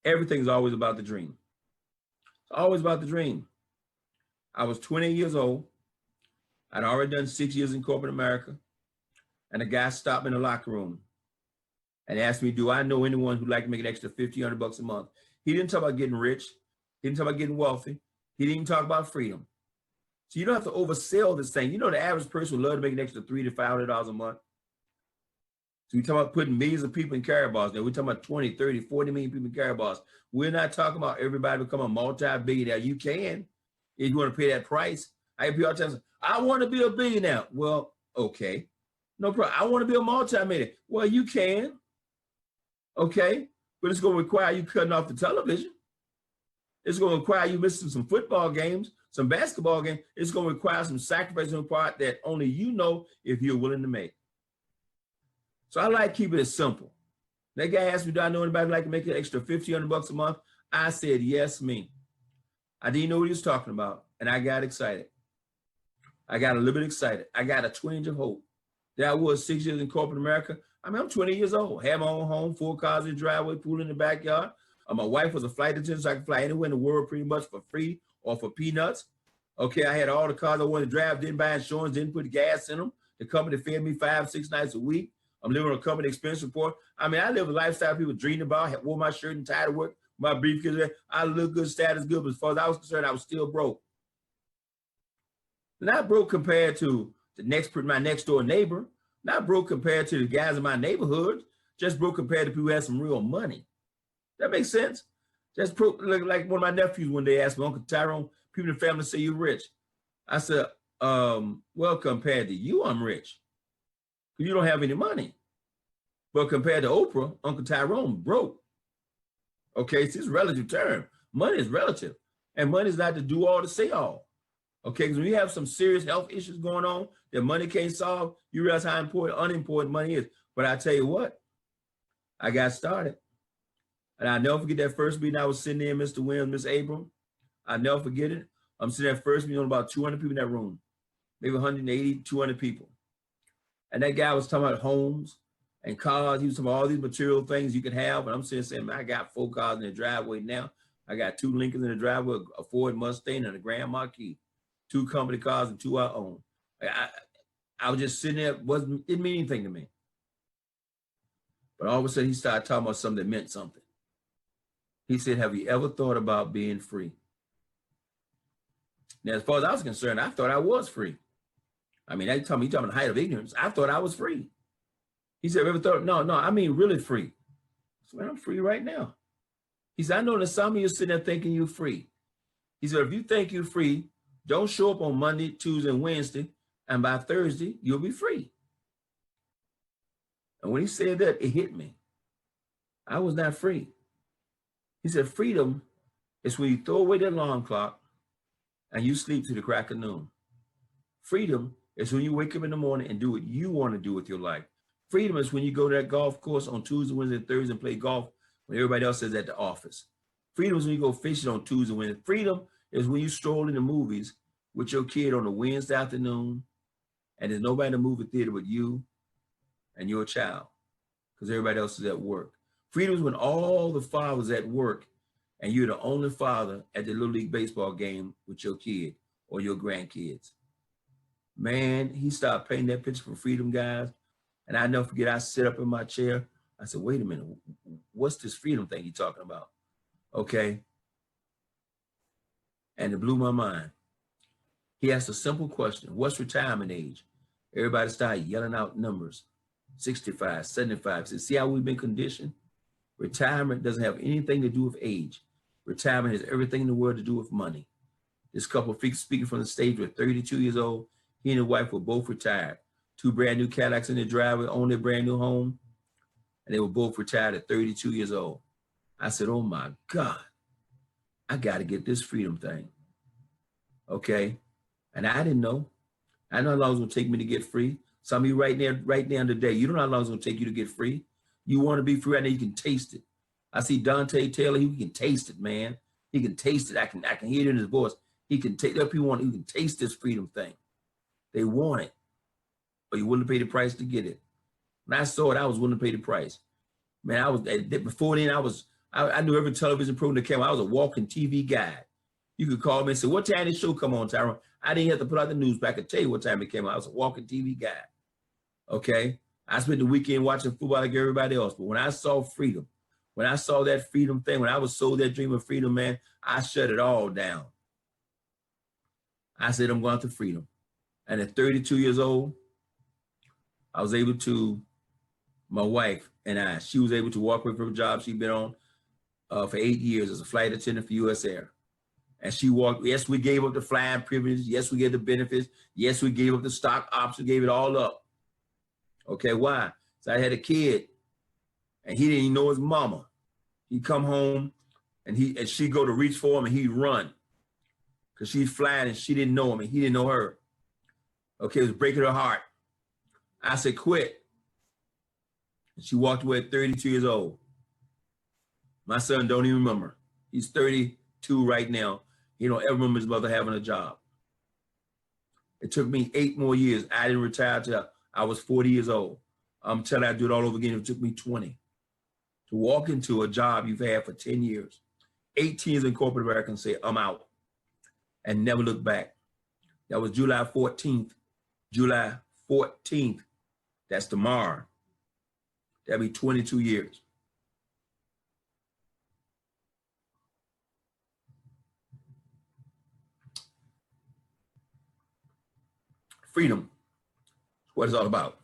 Everything's always about the dream. It's always about the dream. I was 20 years old. I'd already done 6 years in corporate America. And a guy stopped me in the locker room and asked me, do I know anyone who'd like to make an extra 50, $100 a month? He didn't talk about getting rich. He didn't talk about getting wealthy. He didn't even talk about freedom. So you don't have to oversell this thing. You know, the average person would love to make an extra $300 to $500 a month. So we talk about putting millions of people in carry bars. Now we're talking about 20, 30, 40 million people in carry bars. We're not talking about everybody become a multi-billionaire. You can, if you want to pay that price. I hear people all the time say, I want to be a billionaire. Well, okay, no problem. I want to be a multi-millionaire. Well, you can, okay, but it's going to require you cutting off the television. It's going to require you missing some football games, some basketball games. It's going to require some sacrifice on part that only you know if you're willing to make. So I like keeping it simple. That guy asked me, do I know anybody like to make an extra 50, $100 a month? I said, yes, me. I didn't know what he was talking about, and I got excited. I got a little bit excited. I got a twinge of hope. There I was 6 years in corporate America. I mean, I'm 20 years old, had my own home, 4 cars in the driveway, pool in the backyard. My wife was a flight attendant, so I could fly anywhere in the world pretty much for free or for peanuts. Okay, I had all the cars I wanted to drive, didn't buy insurance, didn't put gas in them. The company fed me 5, 6 nights a week. I'm living on a company expense report. I mean, I live a lifestyle people dreamed about, wore my shirt and tie to work, my briefcase. I look good, status good, but as far as I was concerned, I was still broke. Not broke compared to my next door neighbor, not broke compared to the guys in my neighborhood, just broke compared to people who had some real money. That makes sense? Just like one of my nephews one day asked me, Uncle Tyrone, people in the family say you're rich. I said, well, compared to you, I'm rich. You don't have any money. But compared to Oprah, Uncle Tyrone broke. Okay, it's a relative term. Money is relative. And money is not to do all to say all. Okay, because when you have some serious health issues going on that money can't solve, you realize how unimportant money is. But I tell you what, I got started. And I'll never forget that first meeting I was sitting there, Mr. Williams, Miss Abram. I'll never forget it. I'm sitting at first meeting on about 200 people in that room, maybe 180, 200 people. And that guy was talking about homes and cars. He was talking about all these material things you can have. And I'm sitting saying, man, I got 4 cars in the driveway now. I got 2 Lincolns in the driveway, a Ford Mustang and a Grand Marquis, 2 company cars and 2 I own. I was just sitting there, didn't mean anything to me. But all of a sudden he started talking about something that meant something. He said, have you ever thought about being free? Now, as far as I was concerned, I thought I was free. I mean, he talking about the height of ignorance. I thought I was free. He said, ever thought, no, I mean really free. I said, man, I'm free right now. He said, I know that some of you sitting there thinking you're free. He said, if you think you're free, don't show up on Monday, Tuesday, and Wednesday, and by Thursday, you'll be free. And when he said that, it hit me. I was not free. He said, freedom is when you throw away the alarm clock and you sleep to the crack of noon. Freedom is when you wake up in the morning and do what you want to do with your life. Freedom is when you go to that golf course on Tuesday, Wednesday, and Thursday and play golf when everybody else is at the office. Freedom is when you go fishing on Tuesday, Wednesday. Freedom is when you stroll in the movies with your kid on a Wednesday afternoon and there's nobody in the movie theater but you and your child because everybody else is at work. Freedom is when all the fathers at work and you're the only father at the Little League baseball game with your kid or your grandkids. Man, he started painting that picture for freedom, guys. And I never forget, I sit up in my chair. I said, wait a minute, what's this freedom thing you're talking about? Okay. And it blew my mind. He asked a simple question, what's retirement age? Everybody started yelling out numbers, 65, 75. Said, see how we've been conditioned? Retirement doesn't have anything to do with age. Retirement has everything in the world to do with money. This couple speaking from the stage were 32 years old. He and his wife were both retired. 2 brand new Cadillacs in their driveway, owned their brand new home. And they were both retired at 32 years old. I said, oh my God, I got to get this freedom thing. Okay. And I didn't know. I know how long it's going to take me to get free. Some of you right now today, you don't know how long it's going to take you to get free. You want to be free right now, you can taste it. I see Dante Taylor, he can taste it, man. He can taste it. I can hear it in his voice. He can take that people want, he can taste this freedom thing. They want it. But you're willing to pay the price to get it. When I saw it, I was willing to pay the price. Man, before then, I was I knew every television program that came out. I was a walking TV guide. You could call me and say, what time did the show come on, Tyrone? I didn't have to put out the news, but I could tell you what time it came out. I was a walking TV guide. Okay? I spent the weekend watching football like everybody else. But when I saw freedom, when I saw that freedom thing, when I was sold that dream of freedom, man, I shut it all down. I said, I'm going to freedom. And at 32 years old, I was able to, my wife and she was able to walk away from a job she'd been on for 8 years as a flight attendant for U.S. Air. And she walked, yes, we gave up the flying privileges. Yes, we gave the benefits. Yes, we gave up the stock options, gave it all up. Okay, why? So I had a kid, and he didn't even know his mama. He'd come home, and she'd go to reach for him, and he'd run. Because she's flying, and she didn't know him, and he didn't know her. Okay, it was breaking her heart. I said, quit. And she walked away at 32 years old. My son don't even remember. He's 32 right now. He don't ever remember his mother having a job. It took me 8 more years. I didn't retire till I was 40 years old. I'm telling you, I'd do it all over again. It took me 20 to walk into a job you've had for 10 years. 18 years in corporate America and say, I'm out, and never look back. That was July 14th. July 14th. That's tomorrow. That'll be 22 years. Freedom. What it's all about.